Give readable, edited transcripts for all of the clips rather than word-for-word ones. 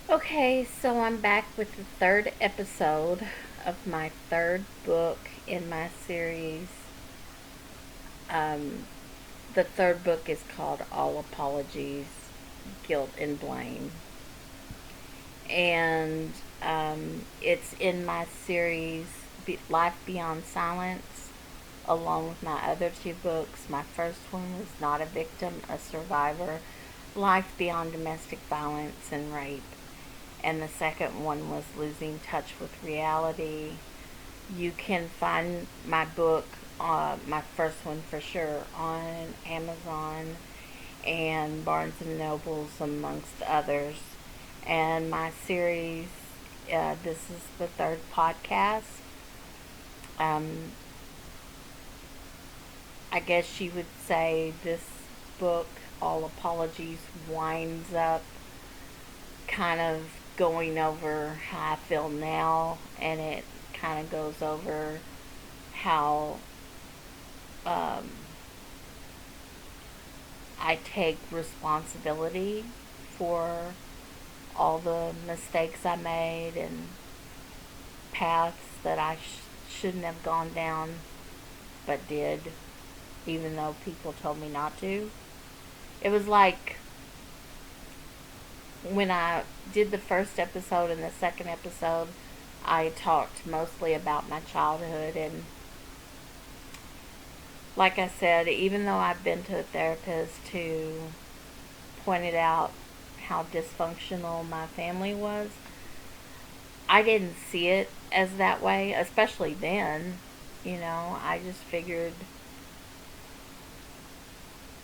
Okay, so I'm back with the third episode of my third book in my series. Um, the third book is called All Apologies, Guilt and Blame. And it's in my series Life Beyond Silence, along with my other two books. My first one was Not a Victim, a Survivor, Life Beyond Domestic Violence and Rape. And the second one was Losing Touch with Reality. You can find my book, my first one for sure, on Amazon and Barnes and Nobles, amongst others. And my series, this is the third podcast. Um, I guess you would say this book, All Apologies, winds up kind of going over how I feel now, and it kind of goes over how um, I take responsibility for all the mistakes I made and paths that I shouldn't have gone down but did, even though people told me not to. It was like when I did the first episode and the second episode, I talked mostly about my childhood. And like I said, even though I've been to a therapist who pointed out how dysfunctional my family was, I didn't see it as that way, especially then. I just figured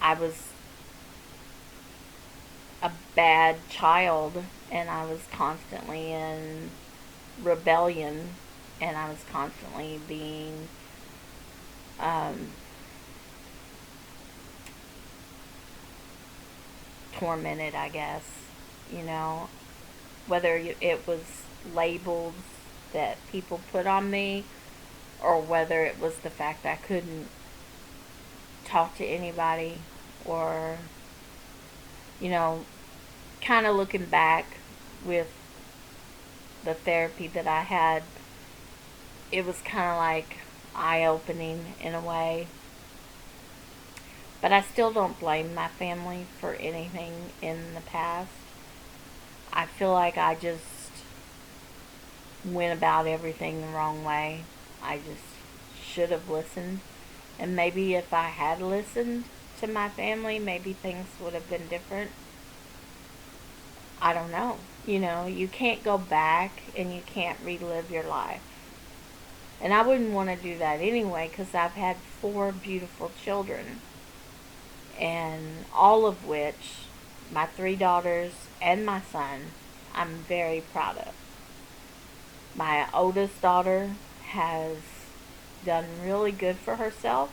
I was a bad child and I was constantly in rebellion and I was constantly being um, tormented, I guess. You know, whether it was labels that people put on me or whether it was the fact I couldn't talk to anybody or, you know, kind of looking back with the therapy that I had, it was kind of like eye opening in a way. But I still don't blame my family for anything in the past. I feel like I just went about everything the wrong way. I just should have listened. And maybe if I had listened to my family, maybe things would have been different. I don't know. You can't go back and you can't relive your life. And I wouldn't want to do that anyway because I've had four beautiful children. And all of which, my three daughters and my son, I'm very proud of. My oldest daughter has done really good for herself.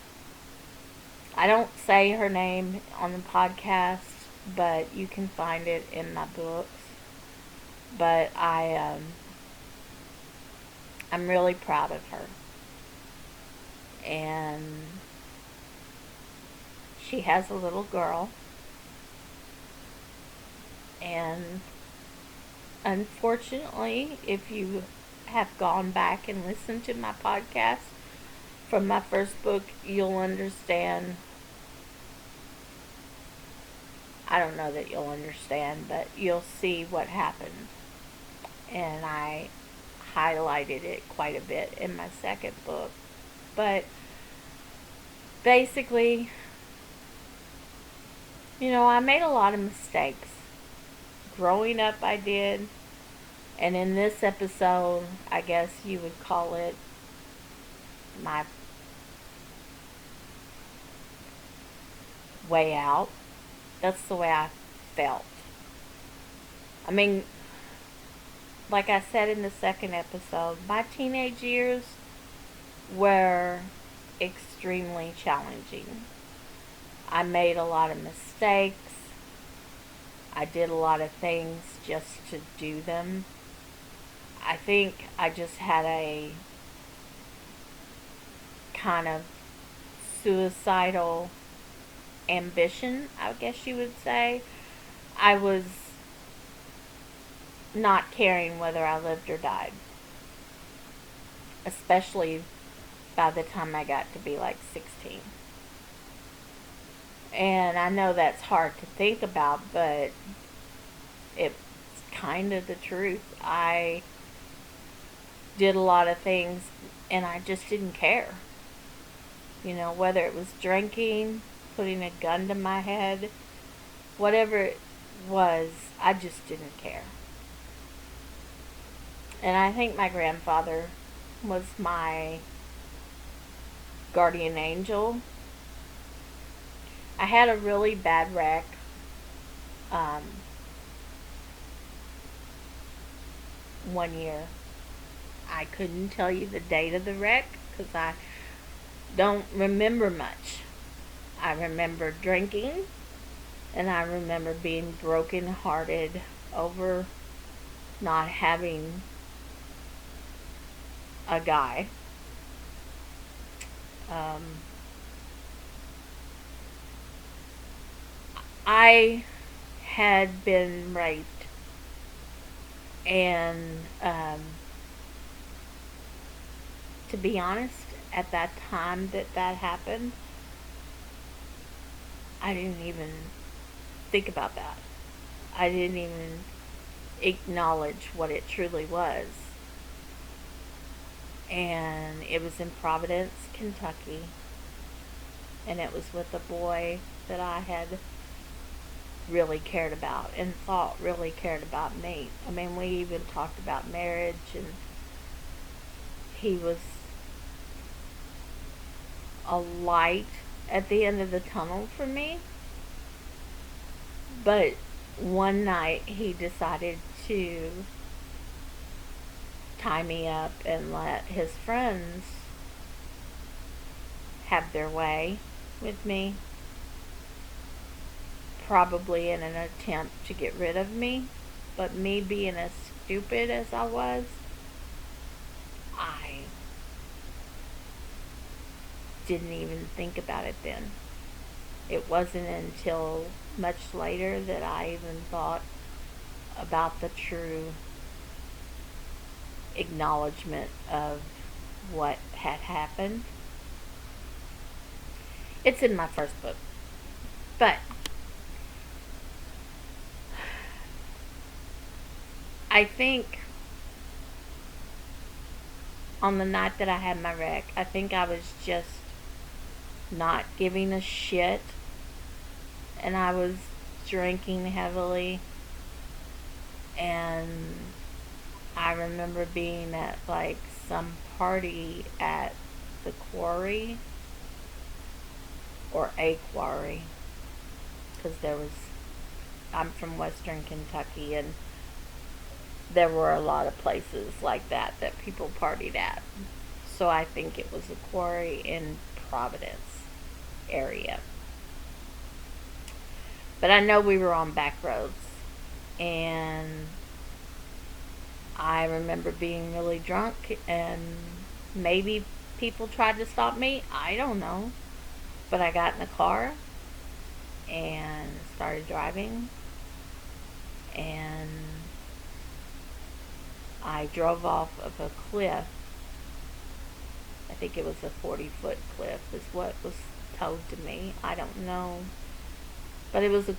I don't say her name on the podcast, but you can find it in my books. But I'm really proud of her, and she has a little girl. And unfortunately, if you have gone back and listened to my podcast from my first book, you'll understand. I don't know that you'll understand, but you'll see what happened. And I highlighted it quite a bit in my second book. But basically, I made a lot of mistakes. Growing up, I did. And in this episode, I guess you would call it my way out. That's the way I felt. I mean, like I said in the second episode, my teenage years were extremely challenging. I made a lot of mistakes. I did a lot of things just to do them. I think I just had a kind of suicidal ambition, I guess you would say. I was not caring whether I lived or died, especially by the time I got to be like 16. And I know that's hard to think about, but it's kind of the truth. I did a lot of things and I just didn't care. You know, whether it was drinking, putting a gun to my head, whatever it was, I just didn't care. And I think my grandfather was my guardian angel. I had a really bad wreck. Um, One year. I couldn't tell you the date of the wreck because I don't remember much. I remember drinking and I remember being brokenhearted over not having a guy. Um, I had been raped, and to be honest, at that time that that happened, I didn't even think about that. I didn't even acknowledge what it truly was. And it was in Providence, Kentucky, and it was with a boy that I had really cared about and thought really cared about me. I mean, we even talked about marriage, and he was a light at the end of the tunnel for me. But one night he decided to tie me up and let his friends have their way with me, probably in an attempt to get rid of me. But me being as stupid as I was, I didn't even think about it then. It wasn't until much later that I even thought about the true acknowledgement of what had happened. It's in my first book. But I think on the night that I had my wreck, I think I was just not giving a shit, and I was drinking heavily, and I remember being at like some party at the quarry, or a quarry, because I'm from Western Kentucky, and there were a lot of places like that that people partied at. So I think it was a quarry in Providence area. But I know we were on back roads, and I remember being really drunk, and maybe people tried to stop me. I don't know. But I got in the car and started driving, and I drove off of a cliff. I think it was a 40-foot cliff, is what was told to me. I don't know. But it was a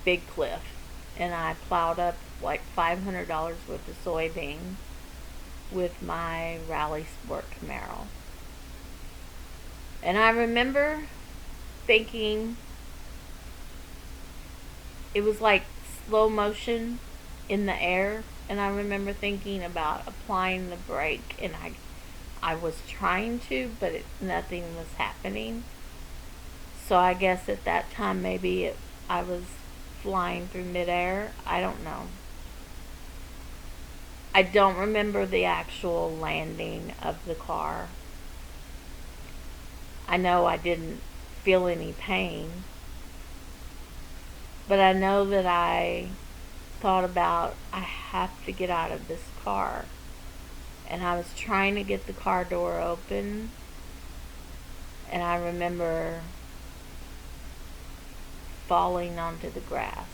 big cliff. And I plowed up like $500 worth of soybeans with my Rally Sport Camaro. And I remember thinking, it was like slow motion in the air, and I remember thinking about applying the brake, and I was trying to, but nothing was happening. So I guess at that time maybe I was flying through midair. I don't know. I don't remember the actual landing of the car. I know I didn't feel any pain, but I know that I thought about, I have to get out of this car. And I was trying to get the car door open, and I remember falling onto the grass.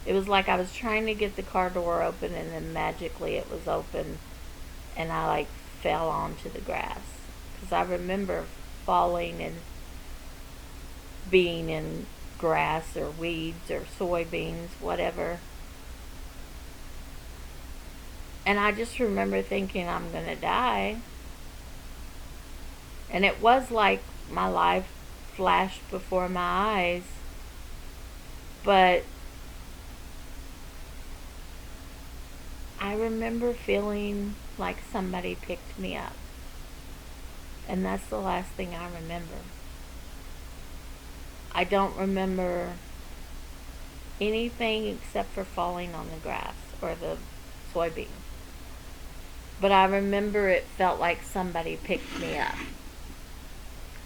It was like I was trying to get the car door open and then magically it was open and I like fell onto the grass. Because I remember falling and being in grass or weeds or soybeans, whatever. And I just remember thinking I'm going to die. And it was like my life flashed before my eyes. But I remember feeling like somebody picked me up. And that's the last thing I remember. I don't remember anything except for falling on the grass or the soybean. But I remember it felt like somebody picked me up.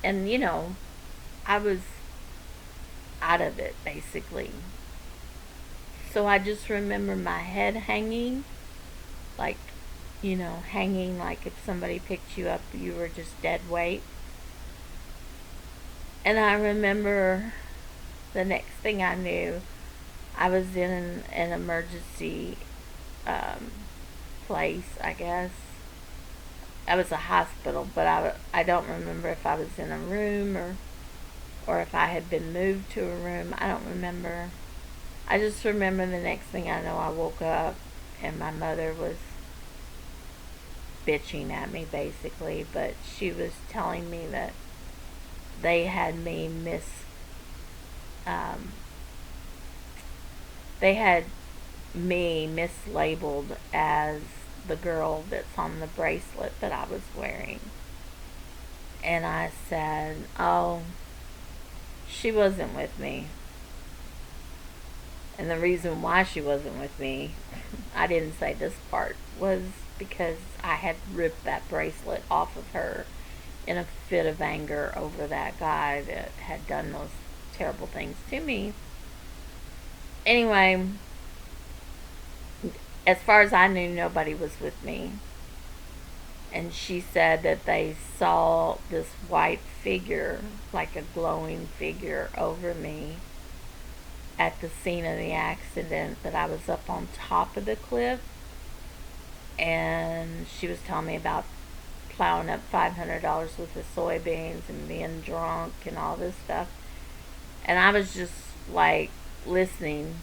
And, I was out of it, basically. So I just remember my head hanging, like, hanging like if somebody picked you up, you were just dead weight. And I remember the next thing I knew, I was in an emergency place, I guess. I was a hospital, but I don't remember if I was in a room or if I had been moved to a room. I don't remember. I just remember the next thing I know, I woke up and my mother was bitching at me, basically, but she was telling me that they had me they had me mislabeled as the girl that's on the bracelet that I was wearing. And I said, oh, she wasn't with me. And the reason why she wasn't with me, I didn't say this part, was because I had ripped that bracelet off of her in a fit of anger over that guy that had done those terrible things to me. Anyway, as far as I knew, nobody was with me. And she said that they saw this white figure, like a glowing figure, over me at the scene of the accident, that I was up on top of the cliff. And she was telling me about plowing up $500 worth of soybeans and being drunk and all this stuff. And I was just like listening.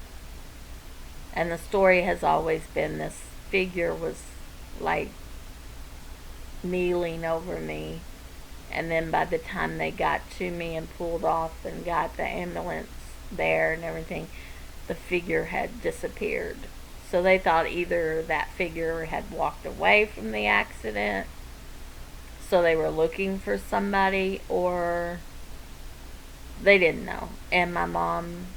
And the story has always been this figure was like kneeling over me. And then by the time they got to me and pulled off and got the ambulance there and everything, the figure had disappeared. So they thought either that figure had walked away from the accident, so they were looking for somebody, or they didn't know. And my mom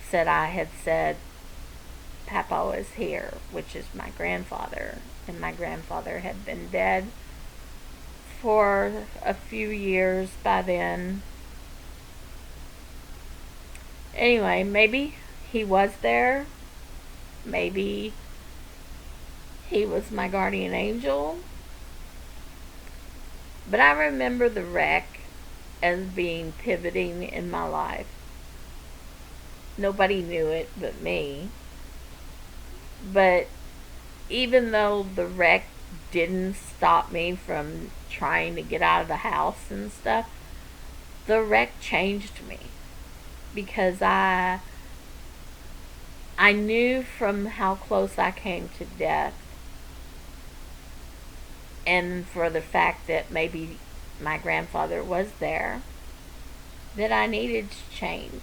said I had said, Papa is here, which is my grandfather. And my grandfather had been dead for a few years by then. Anyway, maybe he was there. Maybe he was my guardian angel. But I remember the wreck as being pivoting in my life. Nobody knew it but me. But even though the wreck didn't stop me from trying to get out of the house and stuff, the wreck changed me. Because I knew from how close I came to death, and for the fact that maybe my grandfather was there, that I needed to change.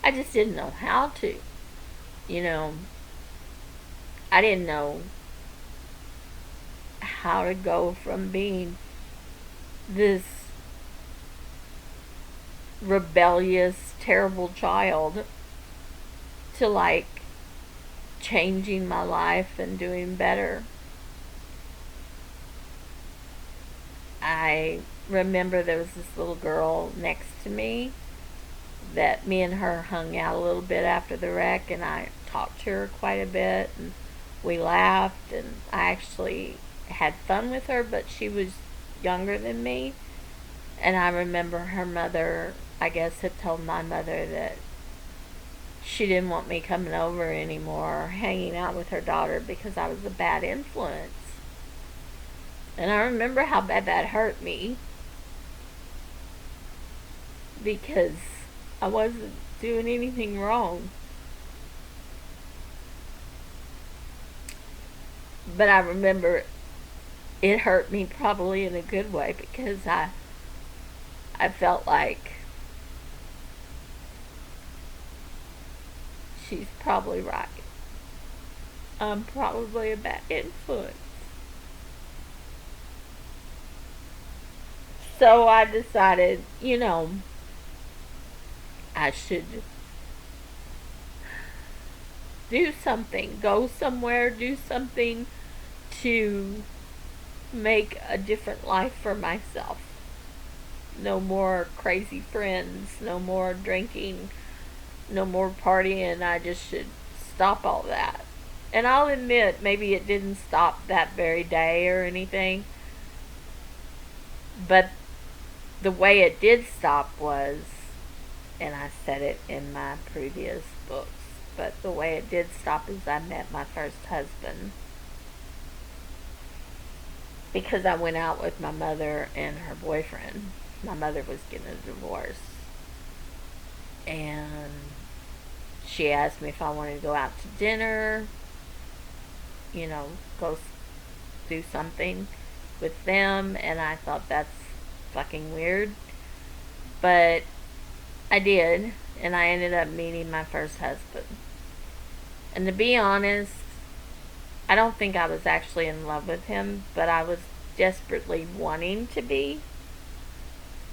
I just didn't know how to. I didn't know how to go from being this rebellious, terrible child to like changing my life and doing better. I remember there was this little girl next to me that me and her hung out a little bit after the wreck, and I talked to her quite a bit, and we laughed, and I actually had fun with her, but she was younger than me. And I remember her mother, I guess, had told my mother that she didn't want me coming over anymore or hanging out with her daughter because I was a bad influence. And I remember how bad that hurt me because I wasn't doing anything wrong. But I remember it hurt me probably in a good way because I felt like she's probably right. I'm probably a bad influence. So I decided, I should do something, go somewhere, do something to make a different life for myself. No more crazy friends, no more drinking, no more partying. I just should stop all that. And I'll admit, maybe it didn't stop that very day or anything, but the way it did stop was, and I said it in my previous books, but the way it did stop is I met my first husband. Because I went out with my mother and her boyfriend. My mother was getting a divorce. And she asked me if I wanted to go out to dinner, go do something with them. And I thought that's fucking weird. But I did. And I ended up meeting my first husband. And to be honest, I don't think I was actually in love with him, but I was desperately wanting to be.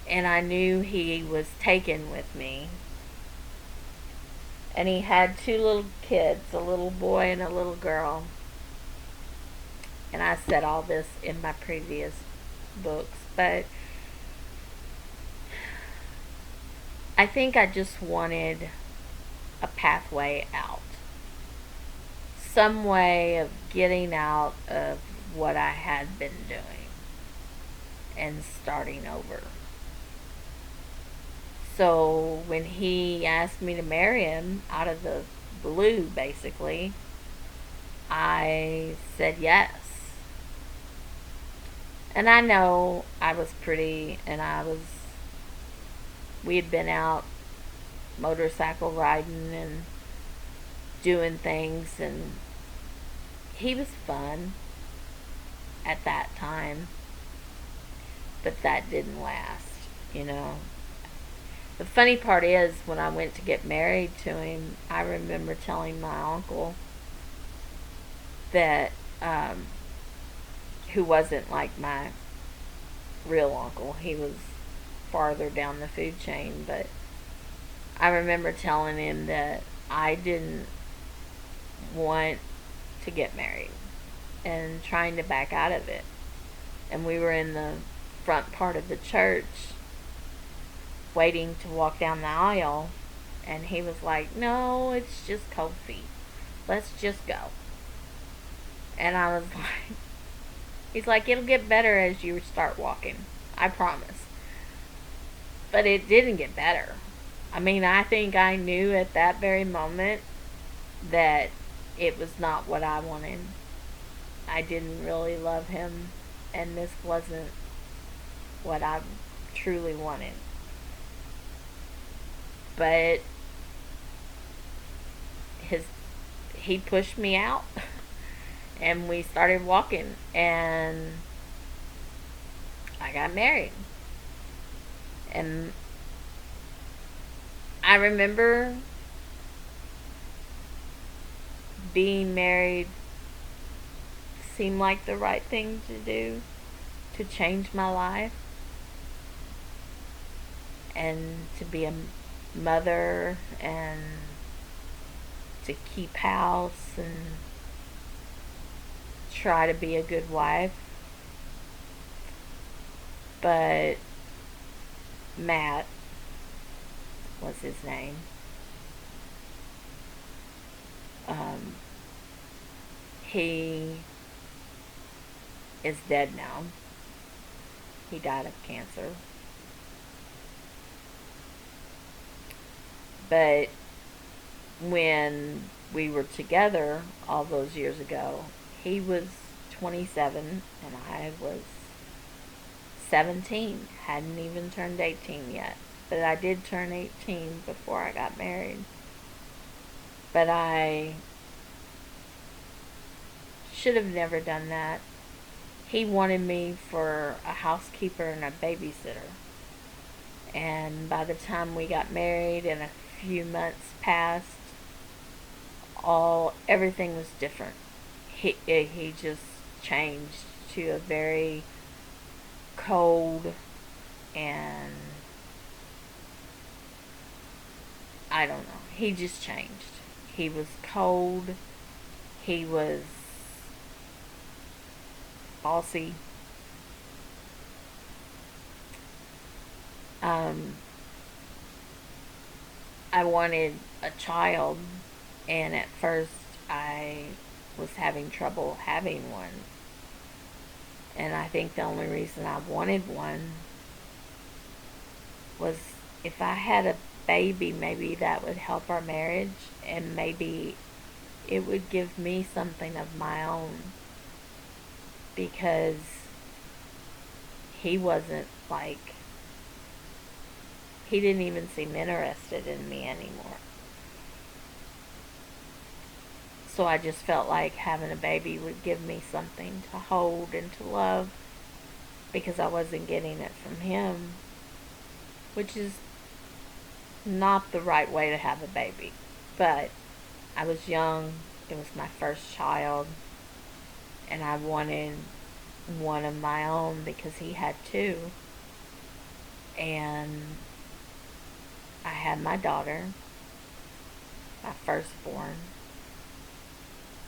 And I knew he was taken with me. And he had 2 little kids, a little boy and a little girl. And I said all this in my previous books, but I think I just wanted a pathway out. Some way of getting out of what I had been doing and starting over. So when he asked me to marry him out of the blue, basically, I said yes. And I know I was pretty, and we had been out motorcycle riding and doing things, and he was fun at that time, but that didn't last. The funny part is, when I went to get married to him, I remember telling my uncle that, who wasn't like my real uncle, he was farther down the food chain, but I remember telling him that I didn't want to get married and trying to back out of it. And we were in the front part of the church waiting to walk down the aisle, and he was like, "No, it's just cold feet. Let's just go." And I was like, he's like, "It'll get better as you start walking. I promise." But it didn't get better. I mean, I think I knew at that very moment that it was not what I wanted. I didn't really love him, and this wasn't what I truly wanted. But he pushed me out and we started walking, and I got married. And I remember being married seemed like the right thing to do to change my life and to be a mother and to keep house and try to be a good wife. But Matt was his name. He is dead now. He died of cancer. But when we were together all those years ago, he was 27 and I was 17. Hadn't even turned 18 yet. But I did turn 18 before I got married. But I should have never done that. He wanted me for a housekeeper and a babysitter. And by the time we got married and a few months passed, everything was different. He just changed to a very cold and I don't know. He just changed. He was cold. He was bossy. Um, I wanted a child, and at first I was having trouble having one. And I think the only reason I wanted one was if I had a baby, maybe that would help our marriage, and maybe it would give me something of my own, because he wasn't like, he didn't even seem interested in me anymore. So I just felt like having a baby would give me something to hold and to love, because I wasn't getting it from him, which is not the right way to have a baby. But I was young, it was my first child, and I wanted one of my own because he had two. And I had my daughter, my firstborn,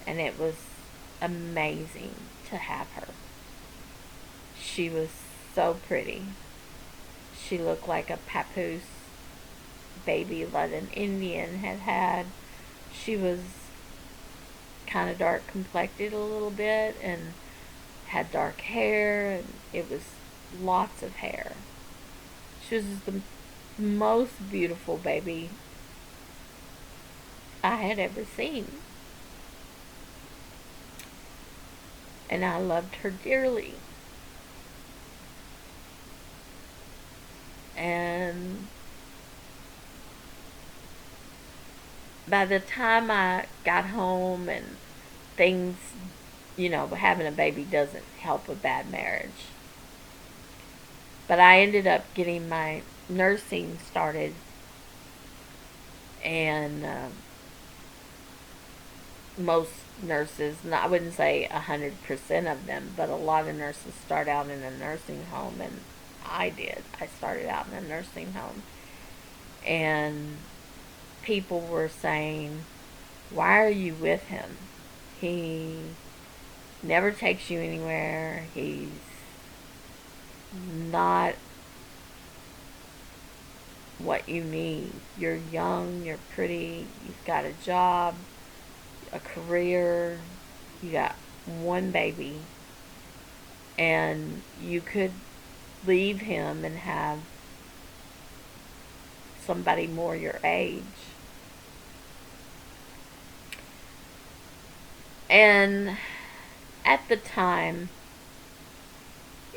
and it was amazing to have her. She was so pretty. She looked like a papoose baby that an Indian had. She was kind of dark complected a little bit and had dark hair, and it was lots of hair. She was the most beautiful baby I had ever seen. And I loved her dearly. And by the time I got home and things, having a baby doesn't help a bad marriage. But I ended up getting my nursing started, and most nurses, I wouldn't say 100% of them, but a lot of nurses start out in a nursing home, and I did. I started out in a nursing home, and people were saying, "Why are you with him? He never takes you anywhere. He's not what you need. You're young, you're pretty, you've got a job, a career, you got one baby, and you could leave him and have somebody more your age." And at the time,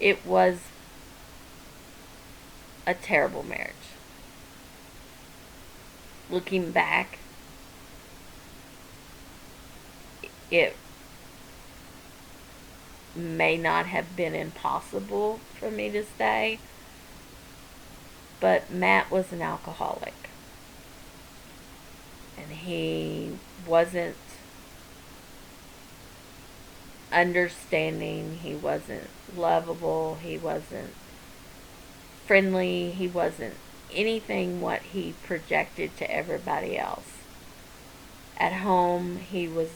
it was a terrible marriage. Looking back, it may not have been impossible for me to stay, but Matt was an alcoholic, and he wasn't understanding, he wasn't lovable, he wasn't friendly, he wasn't anything what he projected to everybody else. At home, he was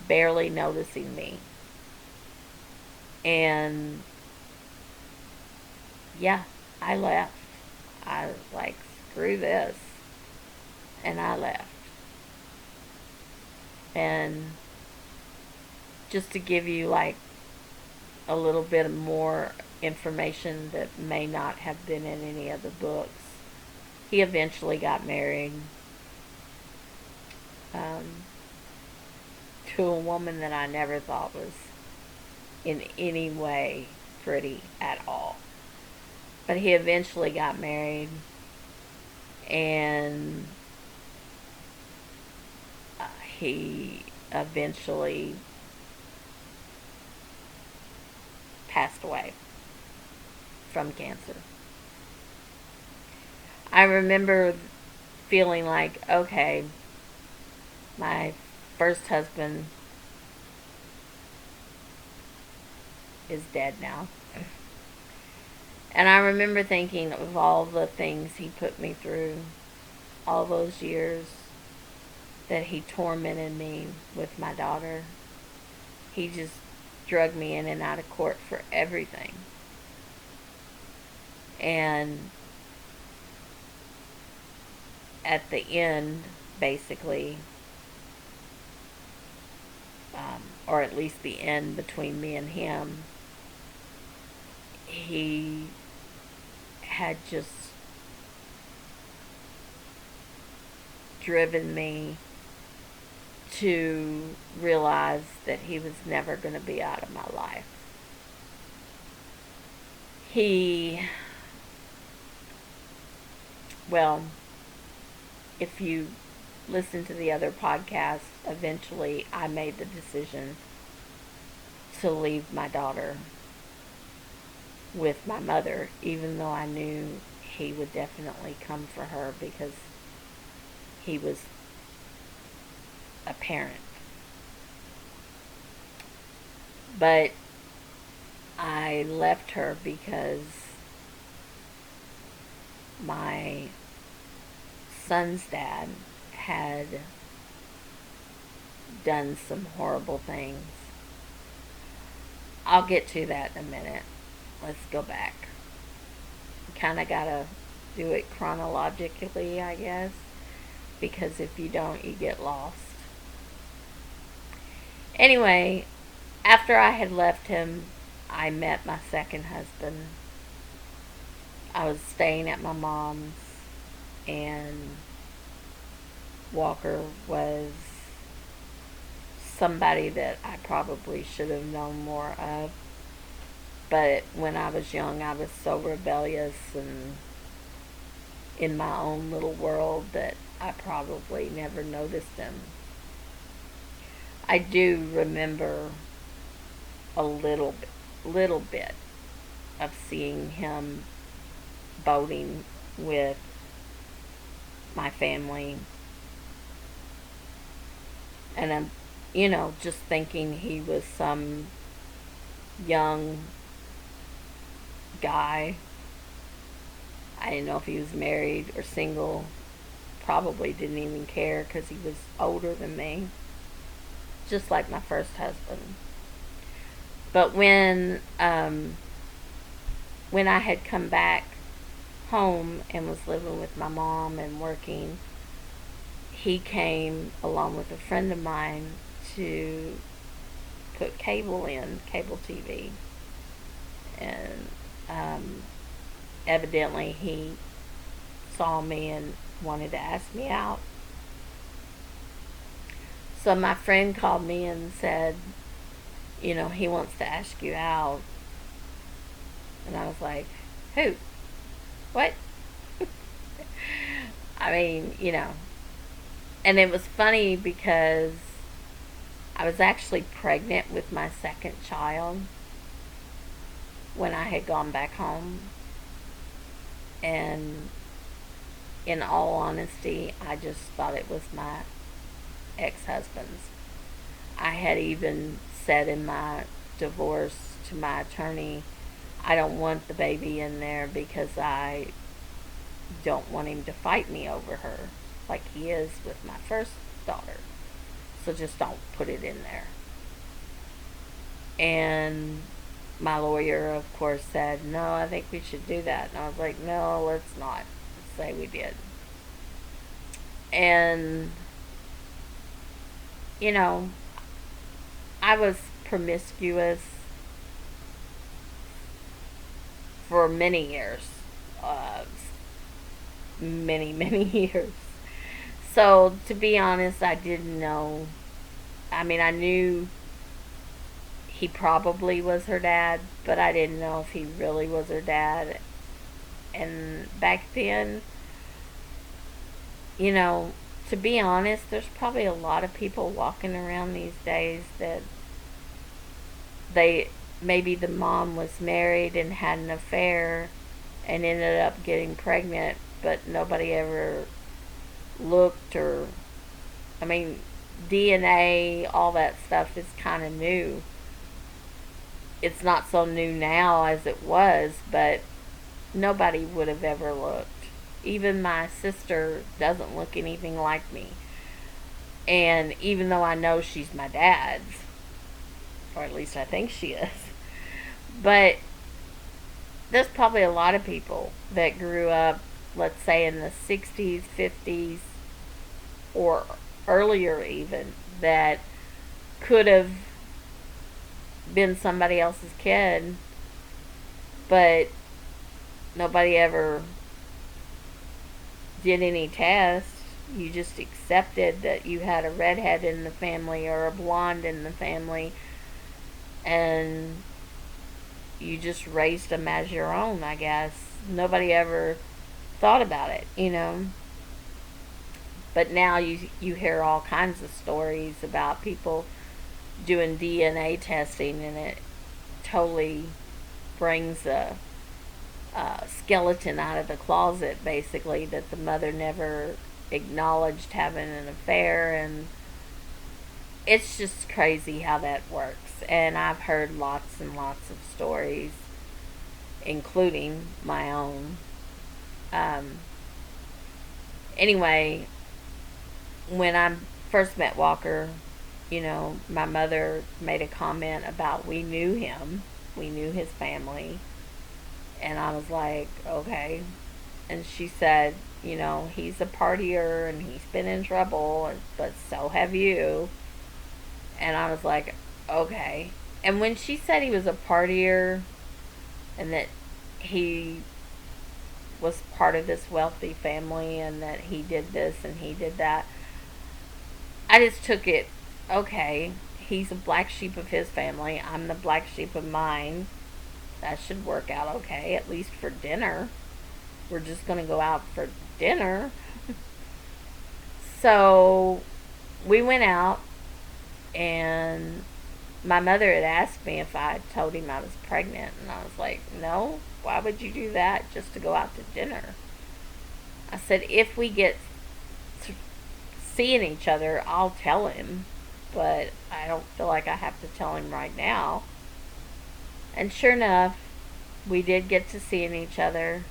barely noticing me. And yeah, I left. I was like, screw this. And I left. And just to give you like a little bit more information that may not have been in any of the books, he eventually got married, um, to a woman that I never thought was in any way pretty at all. But he eventually got married, and he eventually passed away from cancer. I remember feeling like, okay, my first husband is dead now. And I remember thinking of all the things he put me through, all those years that he tormented me with my daughter. He just drug me in and out of court for everything. And at the end, basically, or at least the end between me and him, he had just driven me to realize that he was never going to be out of my life. Well, if you listen to the other podcast, eventually I made the decision to leave my daughter with my mother, even though I knew he would definitely come for her because he was a parent. But I left her because my son's dad had done some horrible things. I'll get to that in a minute. Let's go back. Kind of gotta do it chronologically, I guess, because if you don't, you get lost. Anyway, after I had left him, I met my second husband. I was staying at my mom's, and Walker was somebody that I probably should have known more of. But when I was young, I was so rebellious and in my own little world that I probably never noticed him. I do remember a little bit of seeing him boating with my family, and I'm, just thinking he was some young guy. I didn't know if he was married or single. Probably didn't even care because he was older than me, just like my first husband. But when I had come back home and was living with my mom and working, he came along with a friend of mine to put cable TV. And evidently he saw me and wanted to ask me out. So my friend called me and said, he wants to ask you out. And I was like, who? What? I mean, And it was funny because I was actually pregnant with my second child when I had gone back home. And in all honesty, I just thought it was my ex-husband's. I had even said in my divorce to my attorney, I don't want the baby in there because I don't want him to fight me over her like he is with my first daughter. So just don't put it in there. And my lawyer, of course, said, no, I think we should do that. And I was like, no, let's not say we did. And, I was promiscuous for many years. Many, many years. So, to be honest, I didn't know. I mean, I knew he probably was her dad, but I didn't know if he really was her dad. And back then, you know, to be honest, there's probably a lot of people walking around these days that they maybe the mom was married and had an affair and ended up getting pregnant, but nobody ever looked or, I mean, DNA, all that stuff is kind of new. It's not so new now as it was, but nobody would have ever looked. Even my sister doesn't look anything like me. And even though I know she's my dad's, or at least I think she is, but there's probably a lot of people that grew up, let's say in the 60s, 50s, or earlier even, that could have been somebody else's kid, but nobody ever did any tests. You just accepted that you had a redhead in the family or a blonde in the family, and you just raised them as your own, I guess. Nobody ever thought about it, you know. But now you hear all kinds of stories about people doing DNA testing, and it totally brings a skeleton out of the closet, basically, that the mother never acknowledged having an affair. And it's just crazy how that works. And I've heard lots and lots of stories, including my own. Um, anyway, when I first met Walker, you know, my mother made a comment about we knew him, we knew his family, and I was like, okay. And she said, you know, he's a partier and he's been in trouble, but so have you. And I was like, okay. And when she said he was a partier and that he was part of this wealthy family and that he did this and he did that, I just took it, okay, he's a black sheep of his family. I'm the black sheep of mine. That should work out okay, at least for dinner. We're just going to go out for dinner. So we went out, and my mother had asked me if I told him I was pregnant, and I was like, no, why would you do that just to go out to dinner? I said, if we get seeing each other, I'll tell him, but I don't feel like I have to tell him right now. And sure enough, we did get to seeing each other,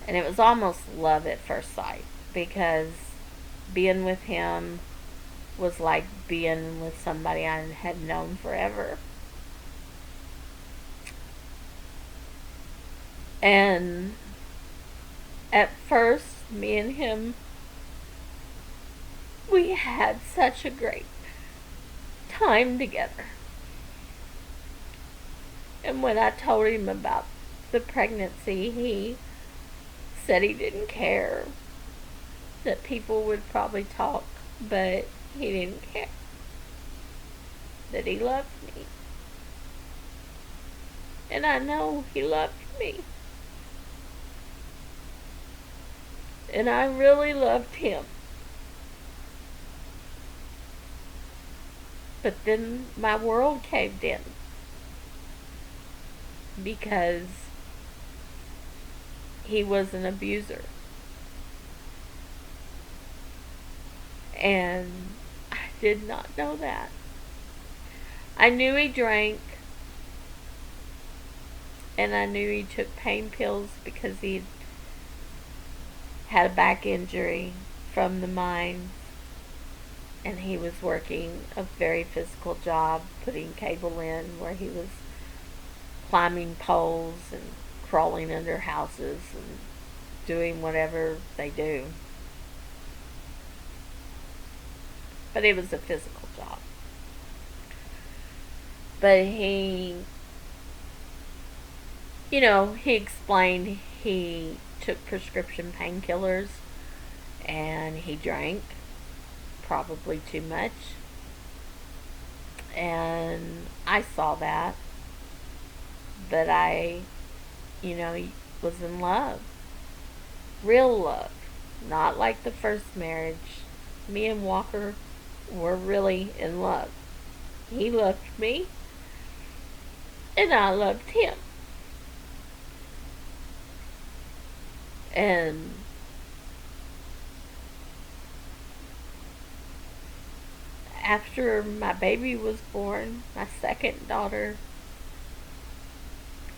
and it was almost love at first sight, because being with him was like being with somebody I had known forever. And at first, me and him, we had such a great time together. And when I told him about the pregnancy, he said he didn't care, that people would probably talk, but he didn't care, that he loved me. And I know he loved me. And I really loved him. But then my world caved in, because he was an abuser. And I did not know that. I knew he drank, and I knew he took pain pills because he had a back injury from the mines, and he was working a very physical job, putting cable in, where he was climbing poles and crawling under houses and doing whatever they do. But it was a physical job. But he, you know, he explained he took prescription painkillers, and he drank probably too much. And I saw that, but I was in love. Real love. Not like the first marriage. Me and Walker were really in love. He loved me, and I loved him. And after my baby was born, my second daughter,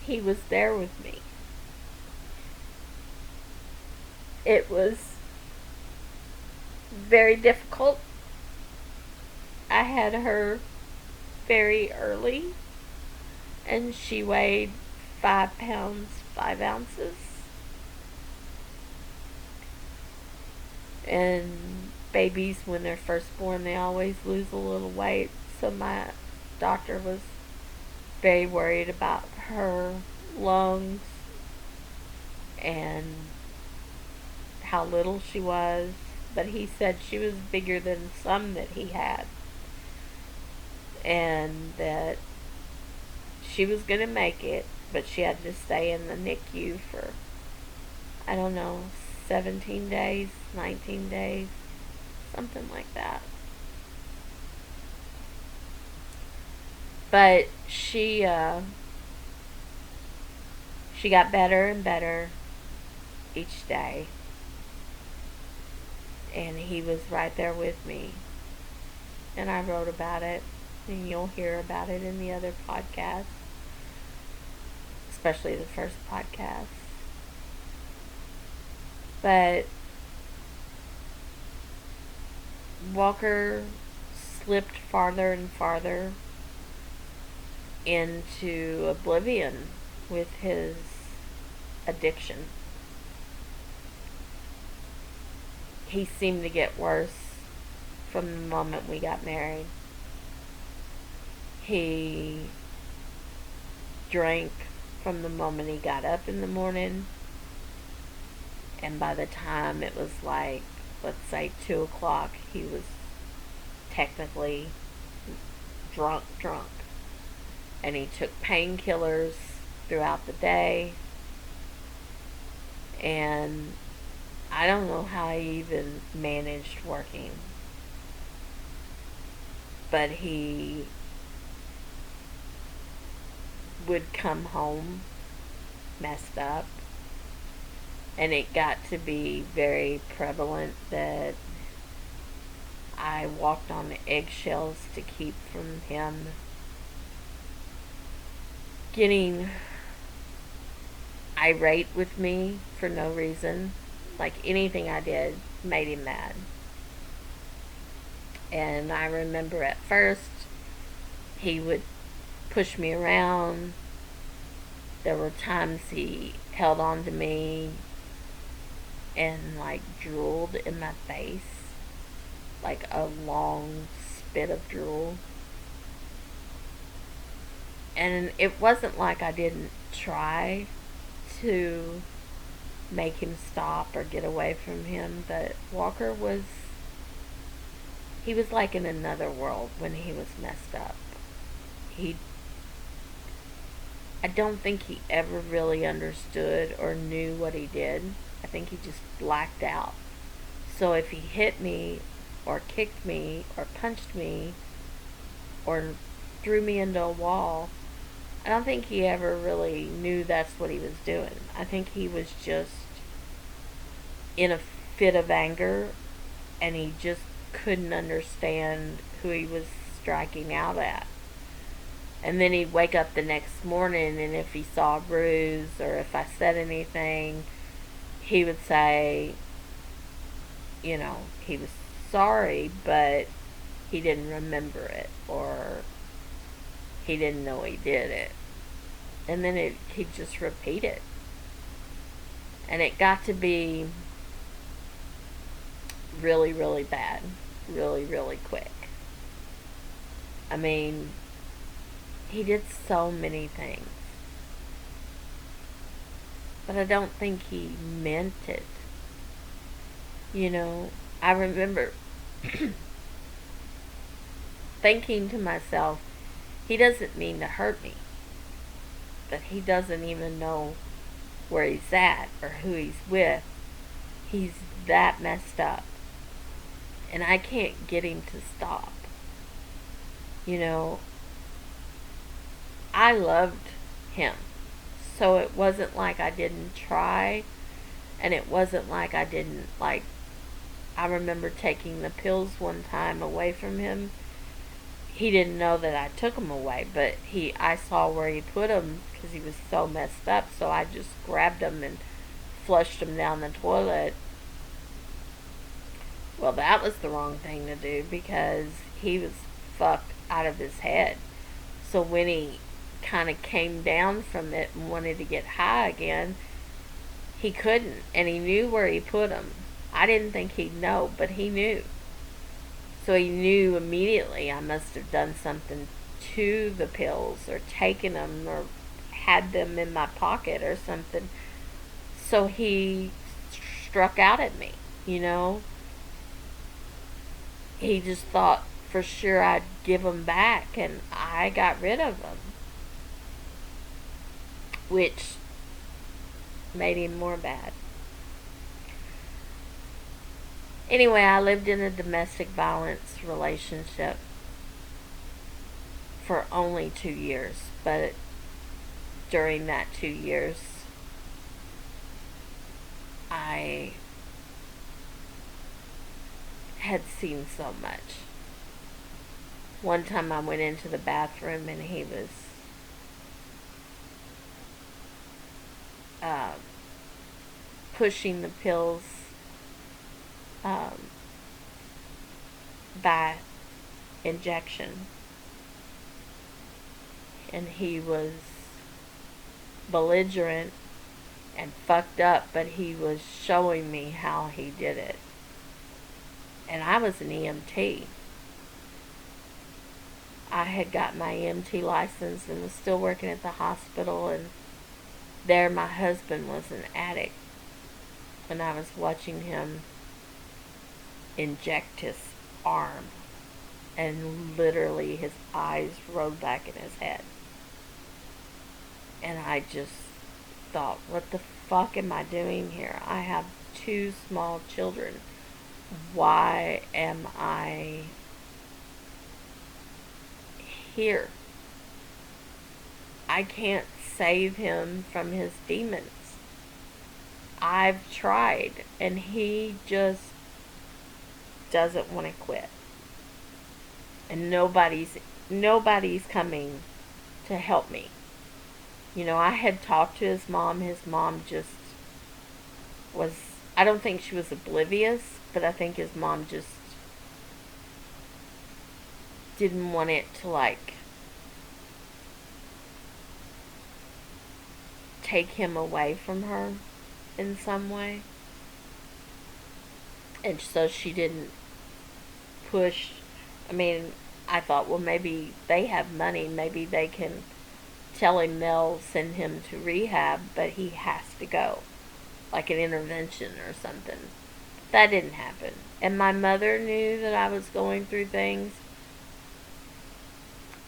he was there with me. It was very difficult. I had her very early, and she weighed 5 pounds 5 ounces. And babies, when they're first born, they always lose a little weight. So my doctor was very worried about her lungs and how little she was. But he said she was bigger than some that he had, and that she was going to make it, but she had to stay in the NICU for, I don't know, 17 days, 19 days, something like that. But she got better and better each day, and he was right there with me. And I wrote about it, and you'll hear about it in the other podcasts, especially the first podcast. But Walker slipped farther and farther into oblivion with his addiction. He seemed to get worse from the moment we got married. He drank from the moment he got up in the morning, and by the time it was like, let's say 2 o'clock, he was technically drunk. And he took painkillers throughout the day, and I don't know how he even managed working. But he would come home messed up, and it got to be very prevalent that I walked on eggshells to keep from him getting irate with me for no reason. Like anything I did made him mad. And I remember at first he would push me around. There were times he held on to me and like drooled in my face, like a long spit of drool. And it wasn't like I didn't try to make him stop or get away from him, but Walker he was like in another world when he was messed up. I don't think he ever really understood or knew what he did. I think he just blacked out. So if he hit me or kicked me or punched me or threw me into a wall, I don't think he ever really knew that's what he was doing. I think he was just in a fit of anger, and he just couldn't understand who he was striking out at. And then he'd wake up the next morning, and if he saw a bruise or if I said anything, he would say, he was sorry, but he didn't remember it, or he didn't know he did it. And then he'd just repeat it. And it got to be really, really bad. Really, really quick. I mean, he did so many things. But I don't think he meant it. You know, I remember thinking to myself, he doesn't mean to hurt me, but he doesn't even know where he's at or who he's with. He's that messed up. And I can't get him to stop. You know, I loved him. So it wasn't like I didn't try, and it wasn't like I didn't, like, I remember taking the pills one time away from him. He didn't know that I took them away, but I saw where he put them because he was so messed up, so I just grabbed them and flushed them down the toilet. Well, that was the wrong thing to do because he was fucked out of his head. So when he kind of came down from it and wanted to get high again, he couldn't, and he knew where he put them. I didn't think he'd know, but he knew. So he knew immediately I must have done something to the pills or taken them or had them in my pocket or something. So he struck out at me, you know. He just thought for sure I'd give them back, and I got rid of them, which made him more bad. Anyway, I lived in a domestic violence relationship for only 2 years, but during that 2 years, I had seen so much. One time I went into the bathroom and he was uh, pushing the pills um, by injection. And he was belligerent and fucked up, but he was showing me how he did it. And I was an EMT. I had got my EMT license and was still working at the hospital, and there my husband was an addict, and I was watching him inject his arm, and literally his eyes rolled back in his head. And I just thought, what the fuck am I doing here? I have 2 small children. Why am I here? I can't save him from his demons. I've tried, and he just doesn't want to quit. And nobody's coming to help me. You know, I had talked to his mom. His mom just was, I don't think she was oblivious, but I think his mom just didn't want it to, like, take him away from her in some way. And so she didn't push. I mean, I thought, well, maybe they have money. Maybe they can tell him they'll send him to rehab, but he has to go. Like an intervention or something. That didn't happen. And my mother knew that I was going through things.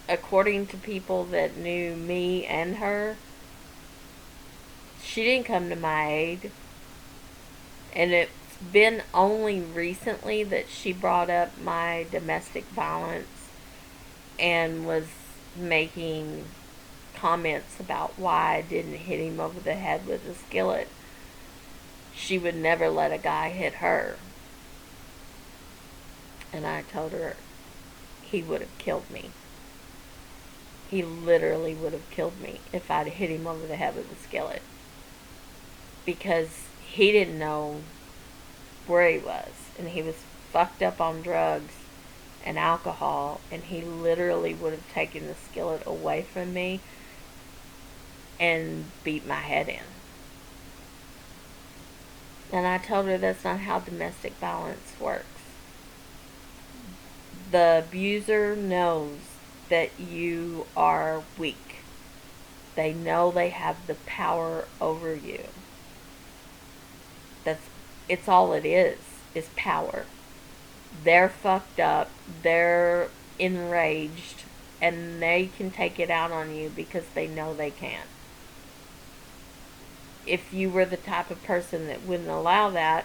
According to people that knew me and her, she didn't come to my aid. And it's been only recently that she brought up my domestic violence and was making comments about why I didn't hit him over the head with a skillet. She would never let a guy hit her. And I told her he would have killed me. He literally would have killed me if I'd hit him over the head with a skillet. Because he didn't know where he was. And he was fucked up on drugs and alcohol. And he literally would have taken the skillet away from me and beat my head in. And I told her that's not how domestic violence works. The abuser knows that you are weak. They know they have the power over you. It's all it is. is power. They're fucked up, they're enraged, and they can take it out on you because they know they can. If you were the type of person that wouldn't allow that,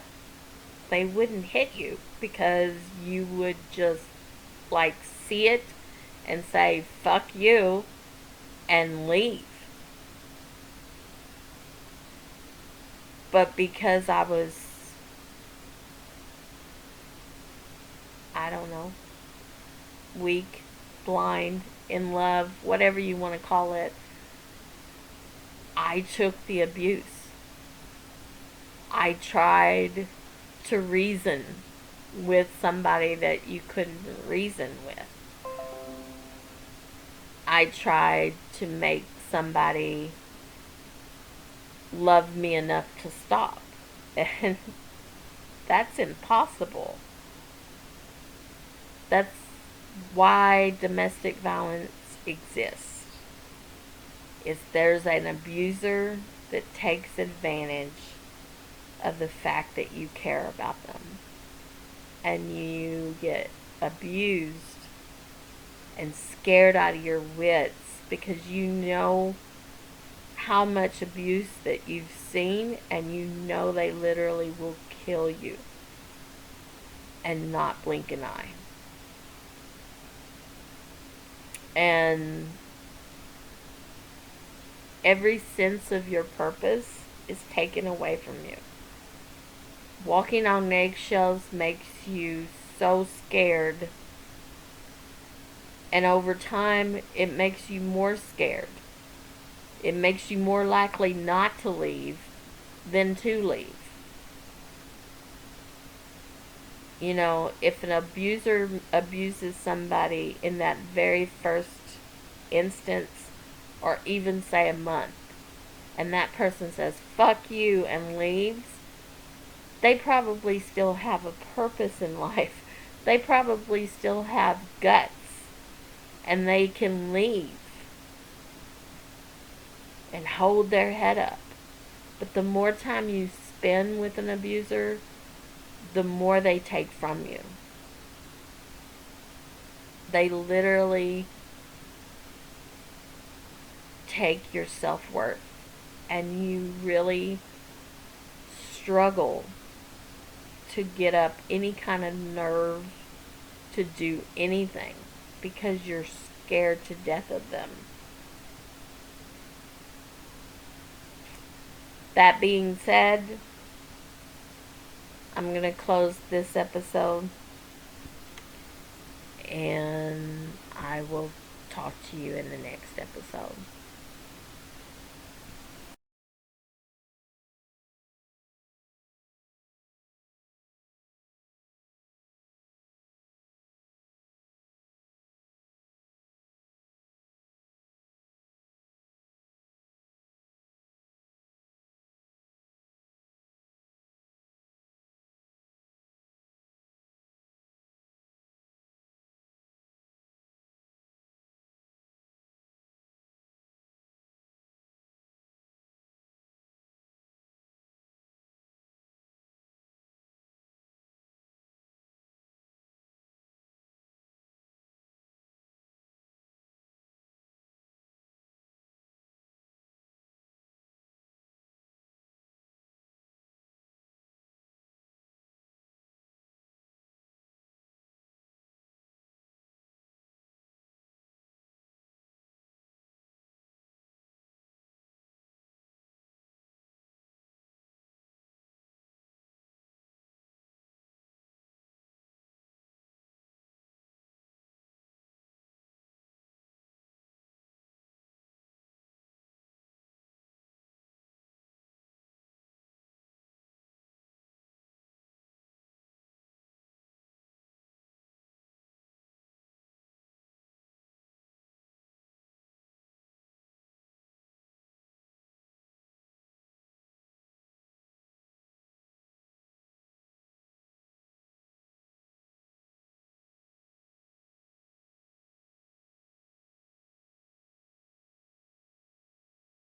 they wouldn't hit you because you would just like see it and say fuck you and leave. But because I was, I don't know, weak, blind, in love, whatever you want to call it, I took the abuse. I tried to reason with somebody that you couldn't reason with. I tried to make somebody love me enough to stop. And that's impossible. That's why domestic violence exists. Is there's an abuser that takes advantage of the fact that you care about them. And you get abused and scared out of your wits because you know how much abuse that you've seen, and you know they literally will kill you and not blink an eye. And every sense of your purpose is taken away from you. Walking on eggshells makes you so scared, and over time it makes you more scared. It makes you more likely not to leave than to leave. You know, if an abuser abuses somebody in that very first instance, or even say a month, and that person says fuck you and leaves, they probably still have a purpose in life. They probably still have guts, and they can leave and hold their head up. But the more time you spend with an abuser, the more they take from you. They literally take your self-worth, and you really struggle to get up any kind of nerve to do anything because you're scared to death of them. That being said, I'm going to close this episode, and I will talk to you in the next episode.